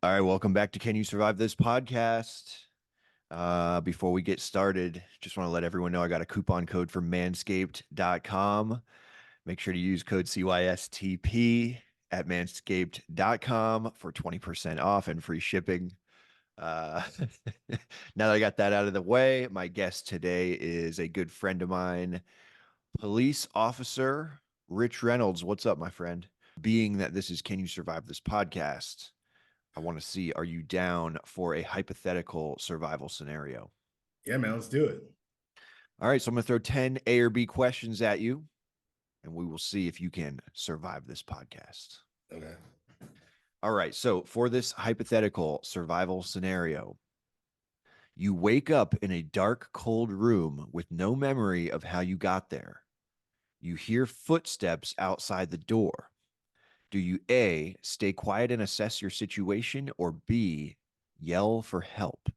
All right, welcome back to Can You Survive This podcast. Before we get started, just want to let everyone know I got a coupon code for manscaped.com. Make sure to use code CYSTP at manscaped.com for 20% off and free shipping. Uh, now that I got that out of the way, my guest today is a good friend of mine, Police Officer Rich Reynolds. What's up, my friend? Being that this is Can You Survive This podcast, I want to see, are you down for a hypothetical survival scenario? Yeah, man, let's do it. All right, so I'm going to throw 10 A or B questions at you, and we will see if you can survive this podcast. Okay. All right, so for this hypothetical survival scenario, you wake up in a dark, cold room with no memory of how you got there. You hear footsteps outside the door. Do you A, stay quiet and assess your situation, or B, yell for help?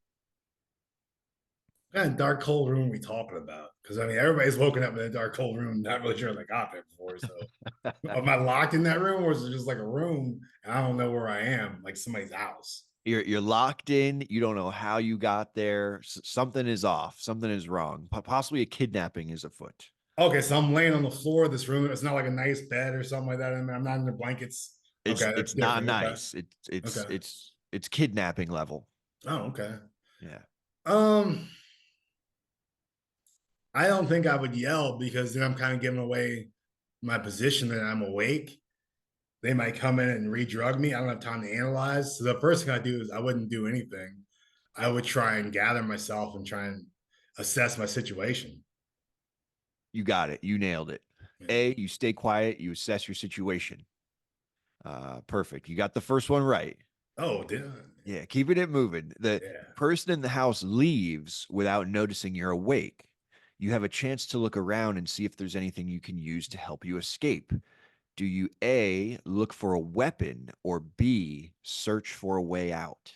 What kind of dark, cold room are we talking about? Because I mean, everybody's woken up in a dark, cold room, not really sure they got there before. So, am I locked in that room, or is it just like a room and I don't know where I am, like somebody's house? You're locked in. You don't know how you got there. Something is off. Something is wrong. Possibly a kidnapping is afoot. Okay, so I'm laying on the floor of this room. It's not like a nice bed or something like that. I mean, I'm not in the blankets. It's Okay, that's it's not different. Okay, nice. It's okay. it's it's kidnapping level. Oh, okay. Yeah. Um, I don't think I would yell because then I'm kind of giving away my position that I'm awake. They might come in and re-drug me. I don't have time to analyze. So the first thing I do is I wouldn't do anything. I would try and gather myself and try and assess my situation. You got it. You nailed it. Yeah. A, you stay quiet. You assess your situation. Perfect. You got the first one right. Oh, Yeah, keeping it moving. The yeah. person in the house leaves without noticing you're awake. You have a chance to look around and see if there's anything you can use to help you escape. Do you A, look for a weapon, or B, search for a way out?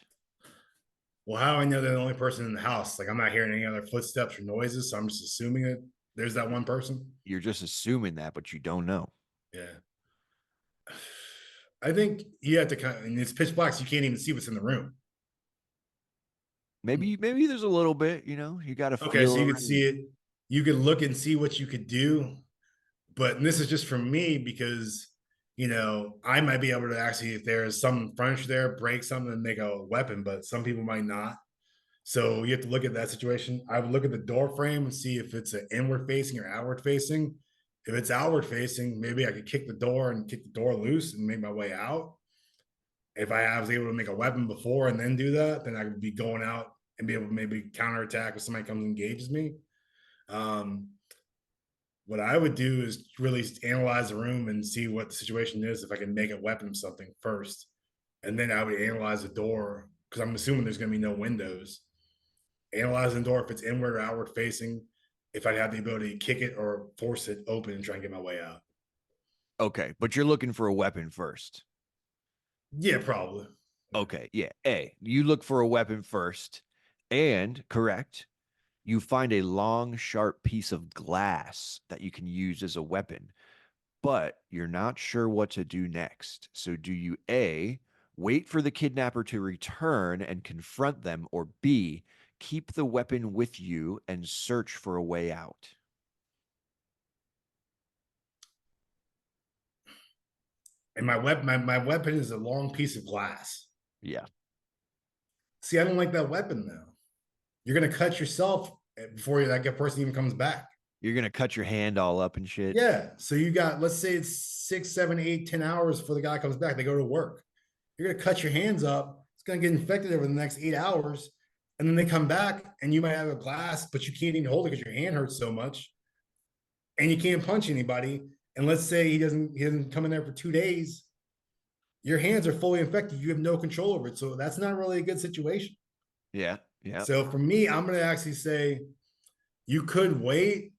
Well, how do I know they're the only person in the house? Like I'm not hearing any other footsteps or noises, so I'm just assuming that there's that one person. You're just assuming that, but you don't know. Yeah. I think you have to kind of, and it's pitch black, so you can't even see what's in the room. Maybe there's a little bit, you got to Okay, so feel you could around. see it. You could look and see what you could do. But this is just for me because I might be able to actually, if there's some furniture there, break something and make a weapon, but some people might not. So you have to look at that situation. I would look at the door frame and see if it's an inward facing or outward facing. If it's outward facing, maybe I could kick the door and kick the door loose and make my way out. If I was able to make a weapon before and then do that, then I could be going out and be able to maybe counterattack if somebody comes and engages me. Um, what I would do is really analyze the room and see what the situation is. If I can make a weapon of something first, and then I would analyze the door because I'm assuming there's going to be no windows. Analyze the door if it's inward or outward facing. If I have the ability to kick it or force it open and try and get my way out. Okay, but you're looking for a weapon first. Yeah, probably. Okay, yeah. A, you look for a weapon first, and correct, you find a long, sharp piece of glass that you can use as a weapon, but you're not sure what to do next. So, do you A, wait for the kidnapper to return and confront them, or B, keep the weapon with you and search for a way out? And my weapon is a long piece of glass. Yeah. See, I don't like that weapon though. You're gonna cut yourself before that person even comes back. You're going to cut your hand all up and shit. Yeah. So you got, let's say it's 6, 7, 8, 10 hours before the guy comes back. They go to work. You're gonna cut your hands up. It's gonna get infected over the next 8 hours. And then they come back and you might have a glass, but you can't even hold it because your hand hurts so much. And you can't punch anybody. And let's say he doesn't come in there for 2 days. Your hands are fully infected. You have no control over it. So that's not really a good situation. Yeah. Yeah. So for me, I'm gonna actually say you could wait,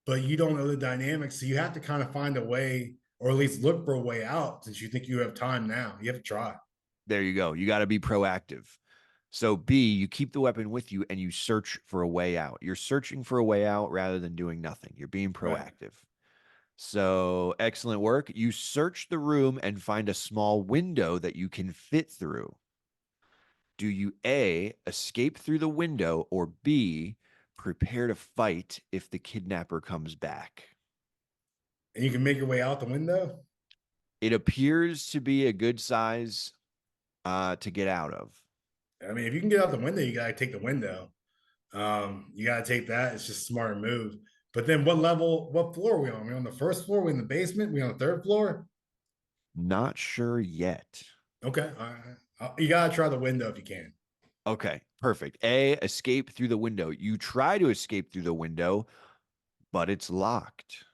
but you don't know the dynamics. So you have to kind of find a way, or at least look for a way out since you think you have time now. You have to try. There you go. You got to be proactive. So, B, you keep the weapon with you and you search for a way out. You're searching for a way out rather than doing nothing. You're being Right. proactive. So, excellent work. You search the room and find a small window that you can fit through. Do you A, escape through the window, or B, prepare to fight if the kidnapper comes back? And you can make your way out the window. It appears to be a good size to get out of. I mean, if you can get out the window, you gotta take the window. You gotta take that. It's just a smarter move. But then what floor are we on? Are we on the first floor? Are we in the basement? Are we on the third floor? Not sure yet. Okay. All right. You gotta try the window if you can. Okay, perfect. A, escape through the window. You try to escape through the window, but it's locked.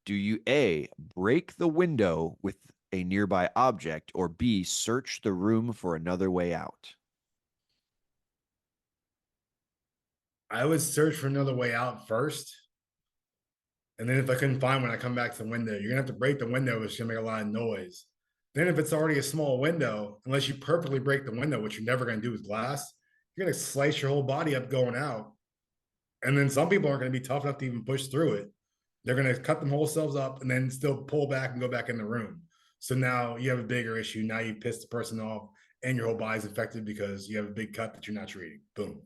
Do you A, break the window with a nearby object, or B, search the room for another way out? I would search for another way out first. And then if I couldn't find one, I come back to the window. You're gonna have to break the window, which is gonna make a lot of noise. Then if it's already a small window, unless you perfectly break the window, which you're never gonna do with glass, you're gonna slice your whole body up going out. And then some people aren't gonna be tough enough to even push through it. They're gonna cut them whole selves up and then still pull back and go back in the room. So now you have a bigger issue. Now you pissed the person off and your whole body's infected because you have a big cut that you're not treating. Boom.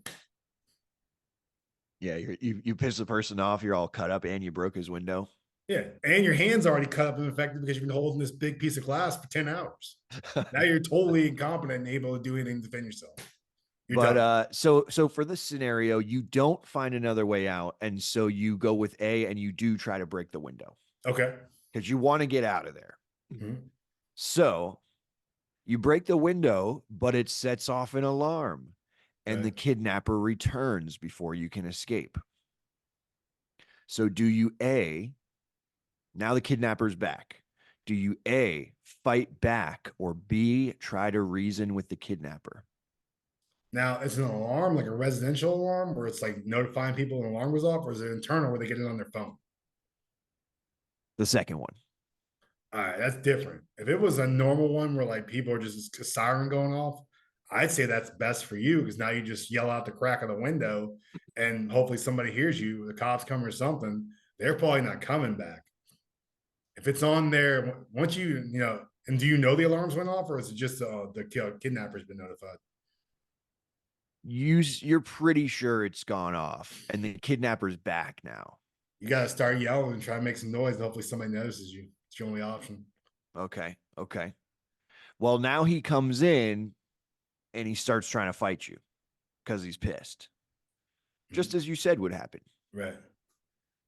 Yeah, you piss the person off, you're all cut up, and you broke his window. Yeah. And your hand's already cut up and infected because you've been holding this big piece of glass for 10 hours. Now you're totally incompetent and able to do anything to defend yourself. You're But done. so for this scenario, you don't find another way out, and so you go with A, and you do try to break the window Okay. because you want to get out of there. Mhm. So you break the window, but it sets off an alarm, and the Okay. kidnapper returns before you can escape. So do you A, now the kidnapper's back. Do you A, fight back, or B, try to reason with the kidnapper? Now, it's an alarm, like a residential alarm, where it's like notifying people an alarm goes off, or is it internal where they get it on their phone? The second one. All right, that's different. If it was a normal one where like people are just a siren going off, I'd say that's best for you because now you just yell out the crack of the window and hopefully somebody hears you, the cops come or something. They're probably not coming back. If it's on there, once and do you know the alarms went off or is it just the kidnapper's been notified? You're pretty sure it's gone off, and the kidnapper's back now. You got to start yelling and try to make some noise. And hopefully somebody notices you. It's your only option. Okay. Well, now he comes in and he starts trying to fight you because he's pissed, just Mhm. as you said would happen. Right.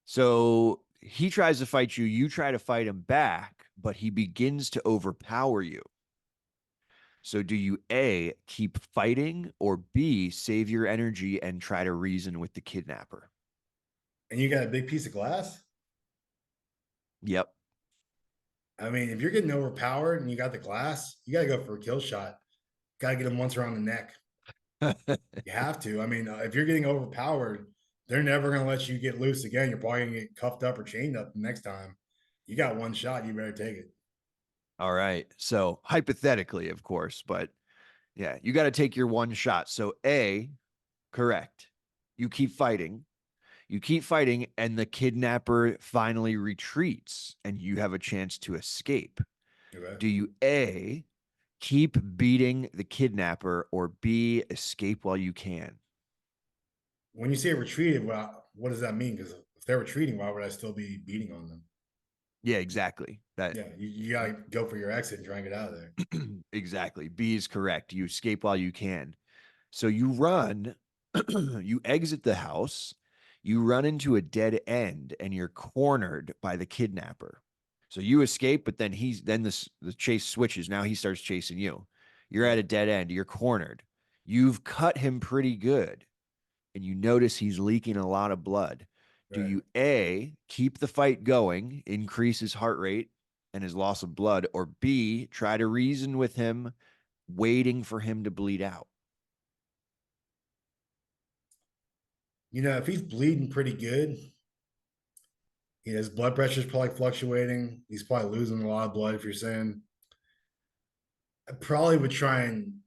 So he tries to fight you. You try to fight him back, but he begins to overpower you. So do you A, keep fighting, or B, save your energy and try to reason with the kidnapper? And you got a big piece of glass. Yep. I mean, if you're getting overpowered and you got the glass, you got to go for a kill shot. Got to get him once around the neck. You have to. I mean, if you're getting overpowered, they're never going to let you get loose again. You're probably going to get cuffed up or chained up the next time. You got one shot. You better take it. All right. So hypothetically, of course, but yeah, you got to take your one shot. So A, correct. You keep fighting. You keep fighting, and the kidnapper finally retreats, and you have a chance to escape. Okay. Do you A, keep beating the kidnapper, or B, escape while you can? When you say retreated, well, what does that mean? Because if they're retreating, why would I still be beating on them? Yeah, exactly. That Yeah, you got to go for your exit and try and get out of there. exactly. B is correct. You escape while you can. So you run, you exit the house, you run into a dead end, and you're cornered by the kidnapper. So you escape, but then the chase switches. Now he starts chasing you. You're at a Right. dead end. You're cornered. You've cut him pretty good, and you notice he's leaking a lot of blood. Do Right. you A, keep the fight going, increase his heart rate and his loss of blood, or B, try to reason with him, waiting for him to bleed out? If he's bleeding pretty good, his blood pressure is probably fluctuating. He's probably losing a lot of blood. If you're saying, I probably would try and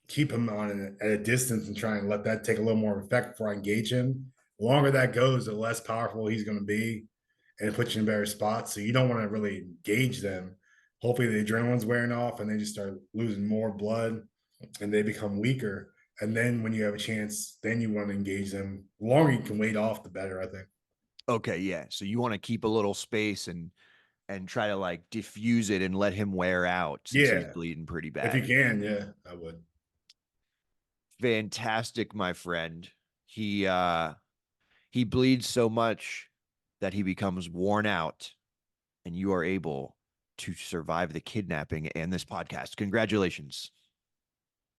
keep him at a distance and try and let that take a little more effect before I engage him. The longer that goes, the less powerful he's going to be, and it puts you in better spots. So you don't want to really engage them. hopefully the adrenaline's wearing off and they just start losing more blood and they become weaker. And then when you have a chance, then you want to engage them. The longer you can wait off, the better, I think. Okay, yeah. So you want to keep a little space and try to like diffuse it and let him wear out since he's Yeah. bleeding pretty If you bad. can, yeah, I would. Fantastic, my friend. He bleeds so much that he becomes worn out, and you are able to survive the kidnapping and this podcast. Congratulations.